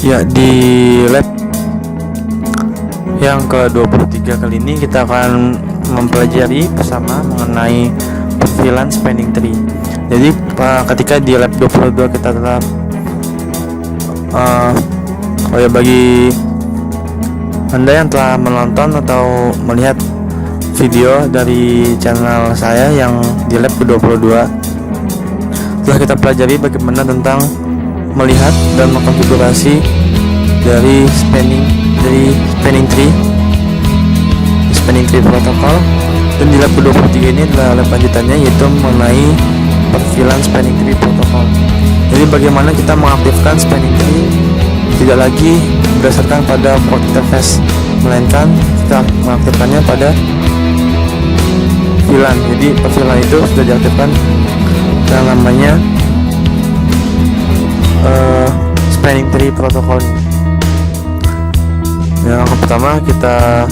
Ya, di lab yang ke-23 kali ini kita akan mempelajari bersama mengenai perfilan spanning tree. Jadi ketika di lab 22 kita telah bagi Anda yang telah menonton atau melihat video dari channel saya yang di lab ke-22, telah kita pelajari bagaimana tentang melihat dan mengkonfigurasi dari spanning tree protokol. Dan di lab ke-23 ini adalah lab lanjutannya, yaitu mengenai perfilan spanning tree protokol. Jadi bagaimana kita mengaktifkan spanning tree tidak lagi berdasarkan pada port interface, melainkan kita mengaktifkannya pada VLAN. Jadi perfilan itu sudah diaktifkan yang namanya spanning tree protokol. Yang pertama kita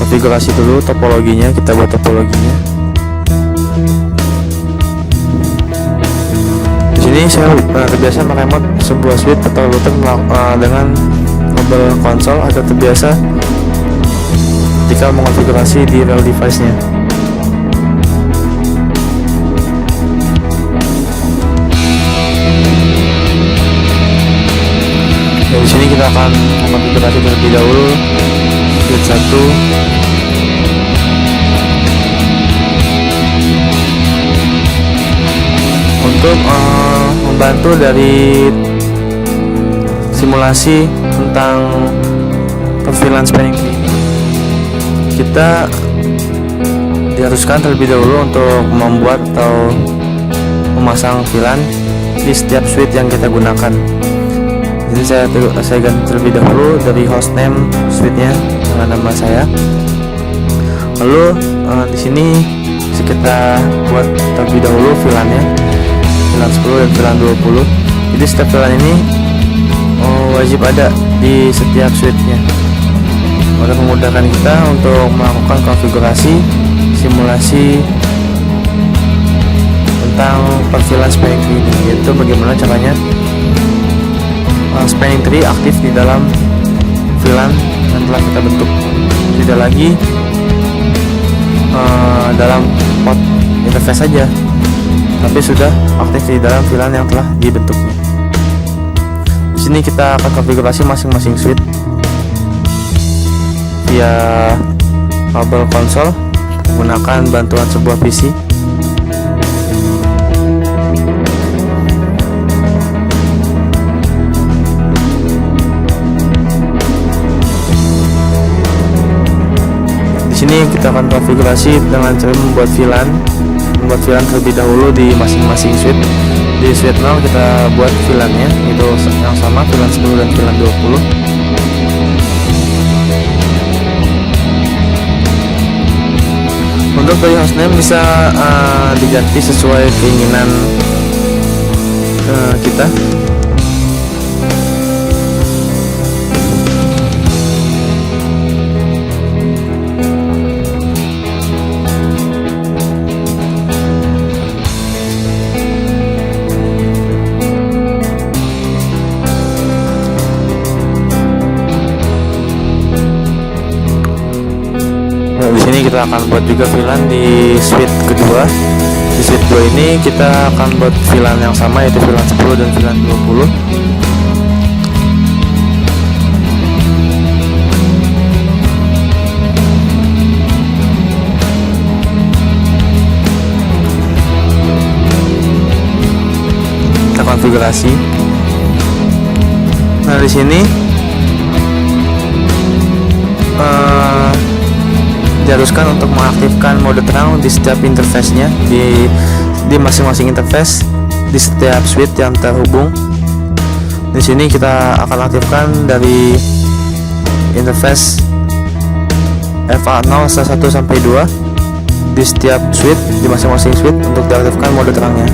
konfigurasi dulu topologinya, kita buat topologinya. Di sini saya terbiasa meremote sebuah switch atau router dengan mobile console, atau terbiasa jika mengonfigurasi di real device-nya. Di sini kita akan mengkonfigurasi terlebih dahulu switch 1. Untuk membantu dari simulasi tentang perfilan spanning tree ini, kita diharuskan terlebih dahulu untuk membuat atau memasang VLAN di setiap switch yang kita gunakan. Jadi saya ganti terlebih dahulu dari hostname switchnya dengan nama saya. Lalu di sini kita buat terlebih dahulu VLAN-nya, VLAN 10 dan VLAN 20. Jadi setiap VLAN ini wajib ada di setiap switchnya, untuk memudahkan kita untuk melakukan konfigurasi simulasi tentang perfilan spanning tree ini, yaitu bagaimana caranya spanning tree aktif di dalam VLAN yang telah kita bentuk, tidak lagi dalam port interface saja, tapi sudah aktif di dalam VLAN yang telah dibentuknya. Di sini kita akan konfigurasi masing-masing switch via mobile console menggunakan bantuan sebuah PC. Di sini kita akan konfigurasi dengan cara membuat VLAN terlebih dahulu di masing-masing switch. Di switch 0 kita buat VLAN-nya, itu yang sama, VLAN 10 dan VLAN 20. Untuk dari hostname bisa diganti sesuai keinginan kita. Di sini kita akan buat juga VLAN di switch kedua. Di switch 2 ini kita akan buat VLAN yang sama, yaitu VLAN 10 dan VLAN 20. Kita konfigurasi. Nah, di sini diharuskan untuk mengaktifkan mode terang di setiap interface-nya, di masing-masing interface, di setiap switch yang terhubung. Di sini kita akan aktifkan dari interface FA0 1 sampai 2 di setiap switch, di masing-masing switch, untuk diaktifkan mode terangnya.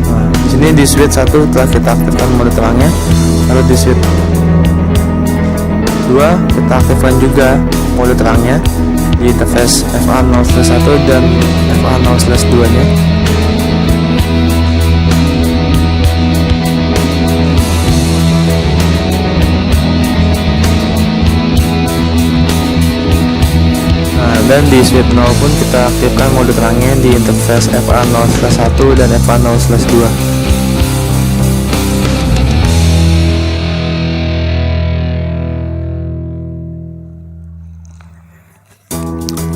Nah, di sini di switch 1 telah kita aktifkan mode terangnya, lalu di switch 2 kita aktifkan juga mode terangnya di interface FA0/1 dan FA0/2 nya. Dan di switch 0 pun kita aktifkan mode terangnya di interface FA0/1 dan FA0/2.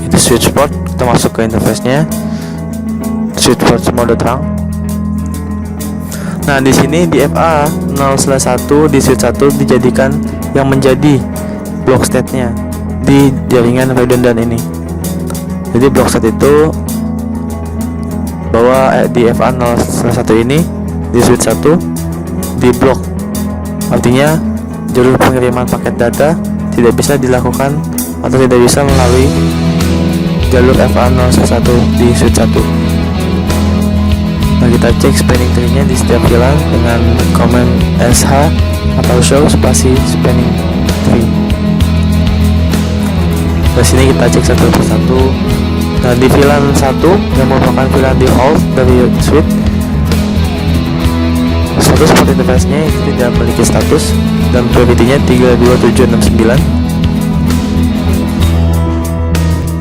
Itu switch port, kita masuk ke interface-nya. Switch port mode terang. Nah, di sini di FA0/1 di switch 1 dijadikan yang menjadi block state-nya di jaringan redundant ini. Jadi block state itu bahwa di FA0/1 ini di switch 1 di blok. Artinya jalur pengiriman paket data tidak bisa dilakukan atau tidak bisa melalui jalur FA0/1 di switch 1. Nah, kita cek spanning tree-nya di setiap VLAN dengan command sh atau show spasi spanning tree. Di sini kita cek satu persatu. Nah, di VLAN 1 yang merupakan VLAN di hold dari switch, status port interface-nya itu tidak memiliki status dan priority-nya 32769.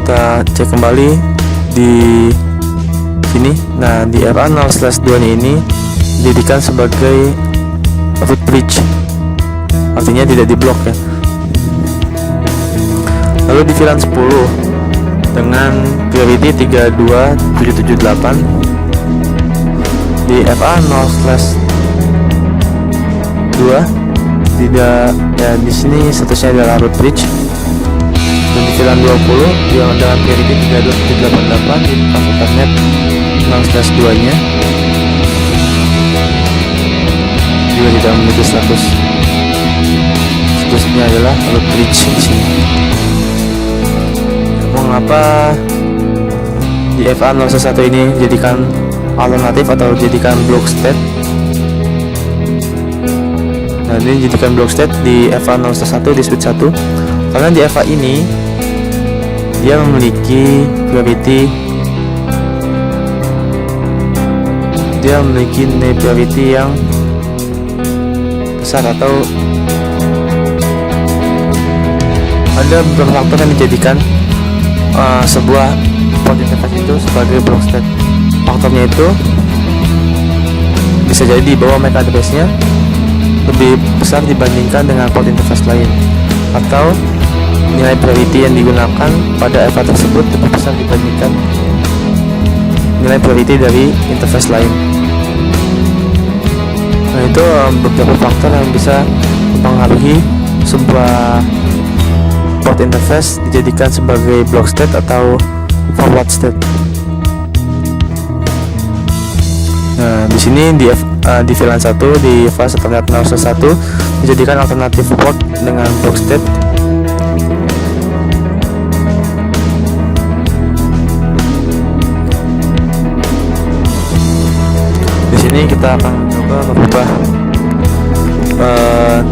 Kita cek kembali di sini. Nah, di FA0/2 ini dijadikan sebagai root bridge, artinya tidak diblok ya. Lalu di VLAN 10 dengan priority 32778 di FA0/2 tidak ya, di sini statusnya adalah root bridge. Dan di VLAN 20 yang dengan priority 32788 di Ethernet 6/2 nya juga tidak memiliki status. Statusnya adalah root bridge di sini. Mengapa di FA0/1 ini jadikan alternatif atau jadikan block state? Nah, ini jadikan block state di FA0/1 di switch 1 karena di FA ini dia memiliki priority, nilai priority yang besar, atau ada beberapa faktor yang dijadikan sebuah port interface itu sebagai block state. Faktornya itu bisa jadi bahwa MAC address-nya lebih besar dibandingkan dengan port interface lain, atau nilai priority yang digunakan pada FA tersebut lebih besar dibandingkan nilai priority dari interface lain. Nah, itu beberapa faktor yang bisa mempengaruhi sebuah port interface dijadikan sebagai block state atau forward state. Nah, di sini di VLAN 1 di fase Ethernet 0/1 dijadikan alternatif port dengan block state. Di sini kita akan coba merubah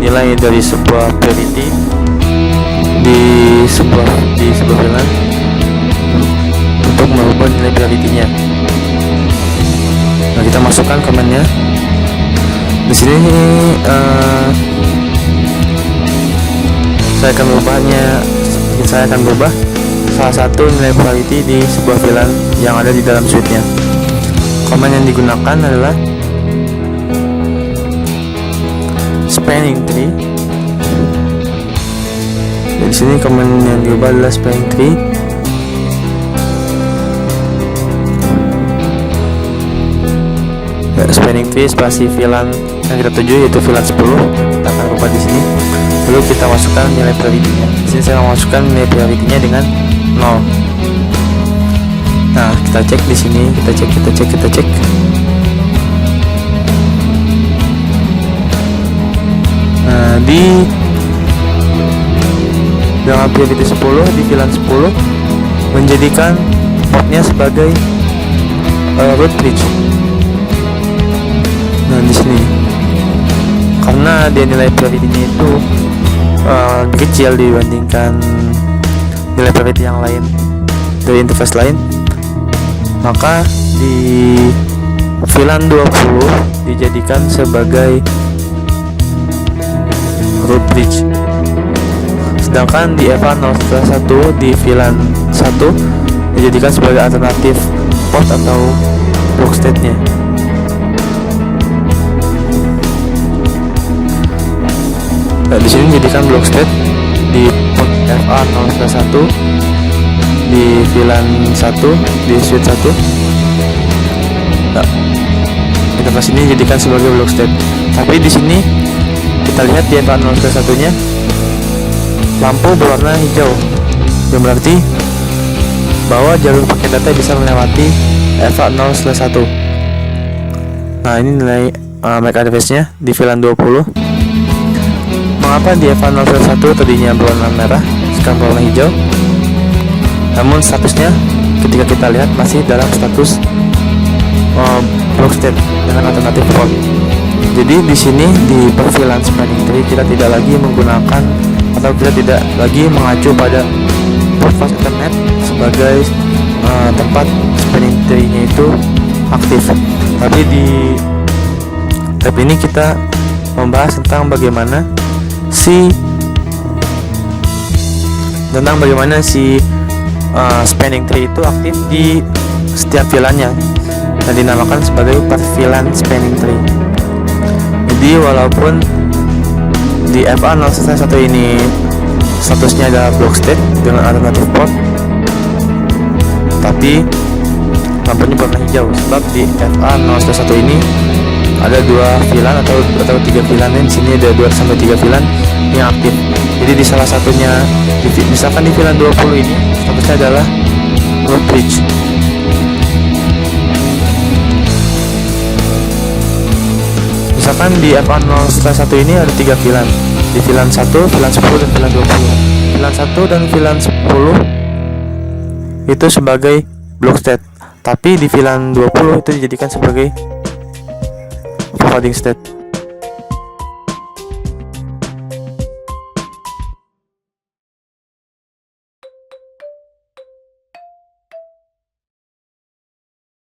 nilai dari sebuah priority di sebuah VLAN untuk merubah nilai priority-nya. Nah, kita masukkan command-nya. Di sini saya akan merubah salah satu nilai priority di sebuah VLAN yang ada di dalam switch-nya. Command yang digunakan adalah spanning tree. Di sini command yang diubah adalah spanning tree. Spanning tree spasi VLAN yang kita tuju yaitu VLAN 10. Kita akan ubah di sini. Lalu kita masukkan nilai priority-nya. Di sini saya masukkan nilai priority-nya dengan 0. Nah, kita cek di sini, kita cek. Nah, di dengan priority 10 di VLAN 10 menjadikan portnya sebagai root bridge. Nah, di sini karena dia nilai priority-nya itu lebih kecil dibandingkan nilai priority yang lain dari interface lain, maka di VLAN 20 dijadikan sebagai root bridge. Sedangkan di FA0/1 di VLAN 1 dijadikan sebagai alternatif port atau block state-nya. Nah, di sini dijadikan block state di port FA0/1 di VLAN 1 di switch 1. Nah, interface ini dijadikan sebagai block state. Tapi di sini kita lihat di FA0/1-nya lampu berwarna hijau, yang berarti bahwa jalur paket data bisa melewati FA0/1. Nah, ini nilai MAC address-nya di VLAN 20. Mengapa di FA0/1 tadinya berwarna merah, sekarang berwarna hijau? Namun statusnya ketika kita lihat masih dalam status block state dengan alternatif port. Jadi di sini di VLAN spanning tree kita tidak lagi menggunakan atau kita tidak lagi mengacu pada port fast Ethernet sebagai tempat spanning tree-nya itu aktif. Tapi di tab ini kita membahas tentang bagaimana si spanning tree itu aktif di setiap VLAN-nya dan dinamakan sebagai per VLAN spanning tree. Jadi walaupun di FA0/1 ini statusnya adalah block state dengan alternatif port, tapi lampunya berwarna hijau sebab di FA0/1 ini ada 2 VLAN atau 3 VLAN. Di sini ada 2-3 VLAN yang aktif. Jadi di salah satunya, misalkan di VLAN 20 ini statusnya adalah root bridge. Misalkan di FA0/1 ini ada 3 VLAN, di VLAN 1, VLAN 10, dan VLAN 20. VLAN 1 dan VLAN 10 itu sebagai block state, tapi di VLAN 20 itu dijadikan sebagai forwarding state.